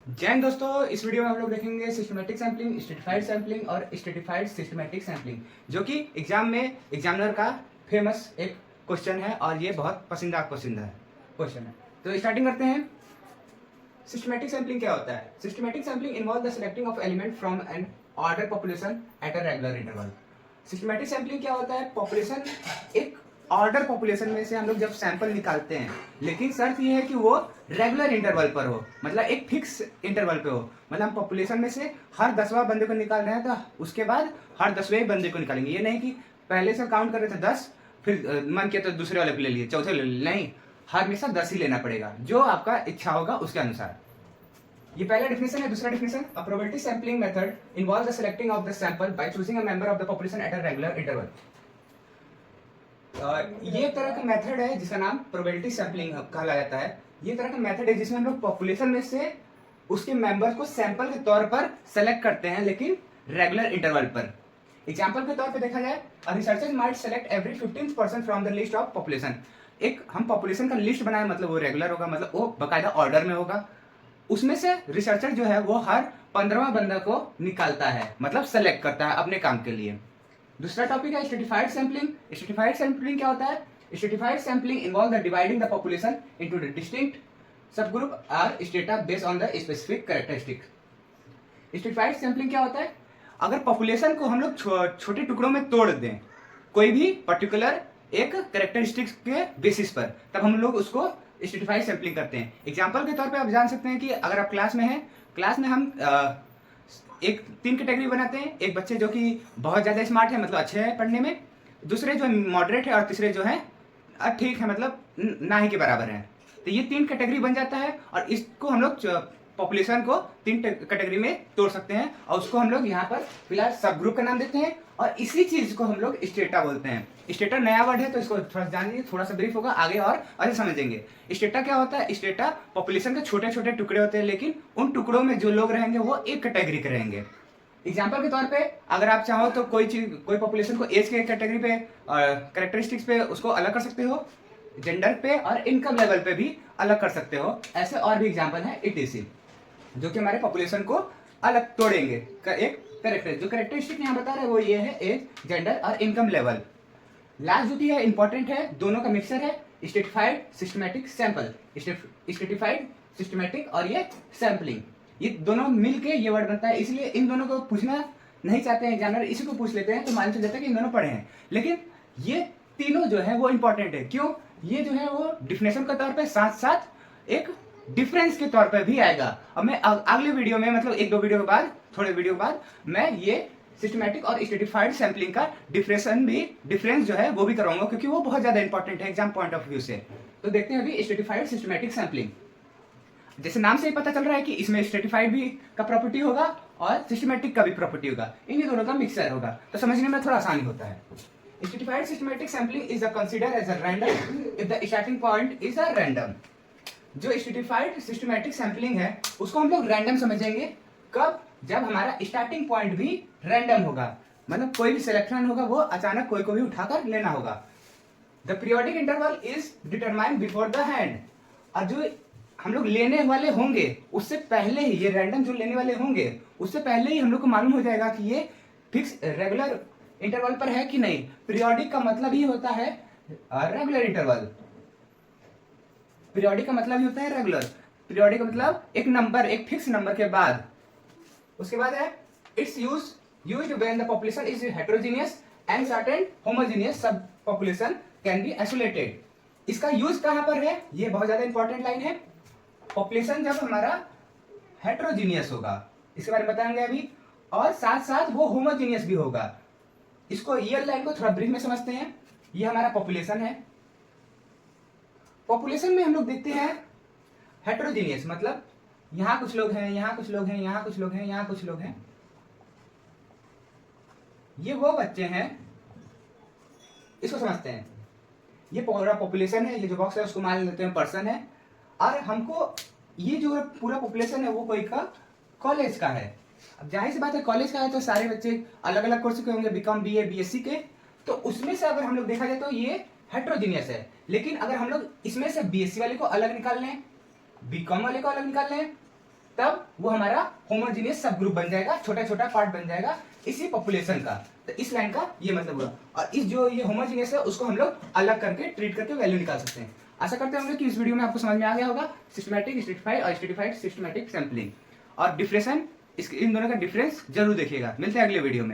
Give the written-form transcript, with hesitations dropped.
जय हिंद दोस्तों, इस वीडियो में हम लोग देखेंगे सिस्टमैटिक सैम्पलिंग, स्ट्रेटिफाइड सैम्पलिंग और स्ट्रेटिफाइड सिस्टमैटिक सैम्पलिंग, जो कि एग्जाम में एग्जामिनर का फेमस एक क्वेश्चन है और ये बहुत पसंदीदा क्वेश्चन है। तो स्टार्टिंग करते हैं। सिस्टमैटिक सैम्पलिंग क्या होता है? Systematic sampling involve the selecting of element from an order population at a regular interval. Systematic sampling क्या होता है? पॉपुलेशन, एक ऑर्डर पॉपुलेशन में से हम लोग जब सैंपल निकालते हैं, लेकिन शर्त ये है कि वो रेगुलर इंटरवल पर हो, मतलब एक फिक्स इंटरवल पे हो। मतलब हम पॉपुलेशन में से हर 10वां बंदे को निकाल रहे हैं तो उसके बाद हर 10वें बंदे को निकालेंगे। ये नहीं कि पहले से काउंट कर रहे थे 10, फिर मन किया तो दूसरे वाले पे ले लिए, चौथे ले लिए, नहीं, हर हमेशा 10 ही लेना पड़ेगा, जो आपका इच्छा होगा उसके अनुसार। ये पहला डेफिनेशन है। दूसरा definition, a probability sampling method involve the selecting of the sample by choosing a member of the population at a regular interval. ये एक तरह का मेथड है जिसका नाम प्रोबेबिलिटी सैंपलिंग कहा जाता है। ये तरह का मेथड है जिसमें हम लोग पॉपुलेशन में से उसके मेंबर्स को सैंपल के तौर पर सेलेक्ट करते हैं, लेकिन रेगुलर इंटरवल पर। एग्जांपल के तौर पे देखा जाए, researchers might select every 15% from the list of population. एक हम पॉपुलेशन का लिस्ट बनाए, मतलब वो रेगुलर होगा, मतलब वो बकायदा ऑर्डर में होगा। उसमें से रिसर्चर जो है वो हर 15वां बंदा को निकालता है, मतलब सेलेक्ट करता है अपने काम के लिए। दूसरा टॉपिक है स्ट्रेटिफाइड सैंपलिंग। स्ट्रेटिफाइड सैंपलिंग क्या होता है? Stratified sampling involve the dividing the population into the distinct subgroup or strata based on the specific characteristic. Stratified sampling क्या होता है? अगर पॉपुलेशन को हम लोग छोटे टुकड़ों में तोड़ दें, कोई भी पर्टिकुलर एक कैरेक्टरिस्टिक्स के बेसिस पर, तब हम लोग उसको स्ट्रेटिफाइड सैंपलिंग करते हैं। एग्जांपल के तौर पे आप जान सकते हैं कि अगर आप क्लास में हैं, क्लास में हम एक 3 कैटेगरी बनाते हैं। एक बच्चे जो कि बहुत ज़्यादा स्मार्ट है, मतलब अच्छे हैं पढ़ने में, दूसरे जो मॉडरेट है, और तीसरे जो है ठीक है, मतलब ना ही के बराबर है। तो ये 3 कैटेगरी बन जाता है और इसको हम लोग पॉपुलेशन को 3 कैटेगरी में तोड़ सकते हैं और उसको हम लोग यहाँ पर फिलहाल सब ग्रुप का नाम देते हैं और इसी चीज को हम लोग स्टेटा बोलते हैं। स्टेटा नया वर्ड है तो इसको थोड़ा जान लीजिए, थोड़ा सा ब्रीफ होगा, आगे और अच्छे समझेंगे। स्टेटा क्या होता है? स्टेटा पॉपुलेशन के छोटे छोटे टुकड़े होते हैं, लेकिन उन टुकड़ों में जो लोग रहेंगे वो एक कैटेगरी के रहेंगे। एग्जाम्पल के तौर पे अगर आप चाहो तो कोई पॉपुलेशन को एज के कैटेगरी पे कैरेक्टरिस्टिक्स पे उसको अलग कर सकते हो, जेंडर पे और इनकम लेवल पे भी अलग कर सकते हो। ऐसे और भी एग्जाम्पल है इटीसी, जो कि हमारे पॉपुलेशन को अलग तोड़ेंगे। एक कैरेक्टर जो कैरेक्टरिस्टिक यहाँ बता रहे हैं वो ये है एज, जेंडर और इनकम लेवल। लास्ट जो भी है इंपॉर्टेंट है, दोनों का मिक्सर है, stratified systematic sample. Stratified systematic और ये सैंपलिंग, ये दोनों मिलके ये वर्ड बनता है। इसलिए इन दोनों को पूछना नहीं चाहते हैं एग्जामिनर, इसी को पूछ लेते हैं तो मान जाता है कि इन दोनों पढ़े हैं, लेकिन ये तीनों जो है वो इंपॉर्टेंट है। क्यों? ये जो है वो डिफिनेशन के तौर पे साथ साथ एक डिफरेंस के तौर पे भी आएगा। अब मैं अगले वीडियो में, मतलब 1-2 वीडियो के बाद, थोड़े वीडियो के बाद, मैं ये सिस्टमैटिक और स्ट्रेटिफाइड सैंपलिंग का डिफरेंस जो है वो भी कराऊंगा, क्योंकि वो बहुत ज्यादा इंपॉर्टेंट है एग्जाम पॉइंट ऑफ व्यू से। तो देखते हैं अभी स्ट्रेटिफाइड सिस्टमैटिक सैंपलिंग। जैसे नाम से ही पता चल रहा है कि इसमें स्ट्रेटिफाइड भी का प्रॉपर्टी होगा और सिस्टमैटिक का भी प्रॉपर्टी होगा, इन्हीं दोनों का मिक्सर होगा, तो समझने में थोड़ा आसानी होता है। Stratified systematic sampling is consider as a random if the starting point is a random. जो स्ट्रेटिफाइड सिस्टमैटिक सैंपलिंग है उसको हम लोग रैंडम समझेंगे। कब? जब हमारा स्टार्टिंग पॉइंट भी रैंडम होगा, मतलब कोई भी सिलेक्शन होगा वो अचानक कोई को भी उठाकर लेना होगा। The periodic interval is determined before the hand. और जो हम लोग लेने वाले होंगे उससे पहले ही, ये रैंडम जो लेने वाले होंगे उससे पहले ही हम लोग को मालूम हो जाएगा कि ये फिक्स रेगुलर इंटरवल पर है कि नहीं। पीरियोडिक का मतलब ही होता है रेगुलर इंटरवल। पीरियोडिक का मतलब ही होता है रेगुलर। पीरियोडिक का मतलब एक नंबर, एक फिक्स नंबर के बाद। उसके बाद है it's used when the population is heterogeneous and certain homogeneous सब पॉपुलेशन कैन बी आइसोलेटेड। इसका यूज कहां पर है? ये बहुत ज्यादा इंपॉर्टेंट लाइन है। पॉपुलेशन जब हमारा हेटेरोजीनियस होगा, इसके बारे में बताएंगे अभी, और साथ साथ वो होमोजीनियस भी होगा। इसको ये लाइन को थोड़ा ब्रीफ में समझते हैं। ये हमारा पॉपुलेशन है। पॉपुलेशन में हम लोग देखते हैं हेटेरोजीनियस, मतलब यहां कुछ लोग हैं, यहां कुछ लोग हैं, यहां कुछ लोग हैं, यहां कुछ लोग हैं। ये वो बच्चे हैं, इसको समझते हैं। ये पूरा पॉपुलेशन है, ये जो बॉक्स है उसको मान लेते हैं पर्सन है, और हमको ये जो पूरा पॉपुलेशन है वो कोई का कॉलेज का है। अब जाहिर सी बात है कॉलेज का है तो सारे बच्चे अलग अलग कोर्स के होंगे, बीकॉम, बीए, बीएससी के, तो उसमें से अगर हम लोग देखा जाए तो ये हेटेरोजीनियस है। लेकिन अगर हम लोग इसमें से बीएससी वाले को अलग निकाल लें, बीकॉम वाले को अलग निकाल लें, तब वो हमारा होमोजीनियस सब ग्रुप बन जाएगा, छोटा छोटा पार्ट बन जाएगा इसी पॉपुलेशन का। तो इस लाइन का ये मतलब हुआ। और इस जो ये होमोजीनियस है उसको हम लोग अलग करके ट्रीट करके वैल्यू निकाल सकते हैं। आशा करते होंगे कि इस वीडियो में आपको समझ में आ गया होगा सिस्टमैटिक, स्ट्रैटिफाइड और स्ट्रैटिफाइड सिस्टमैटिक सैंपलिंग और डिफरेंस। इन दोनों का डिफरेंस जरूर देखिएगा। मिलते हैं अगले वीडियो में।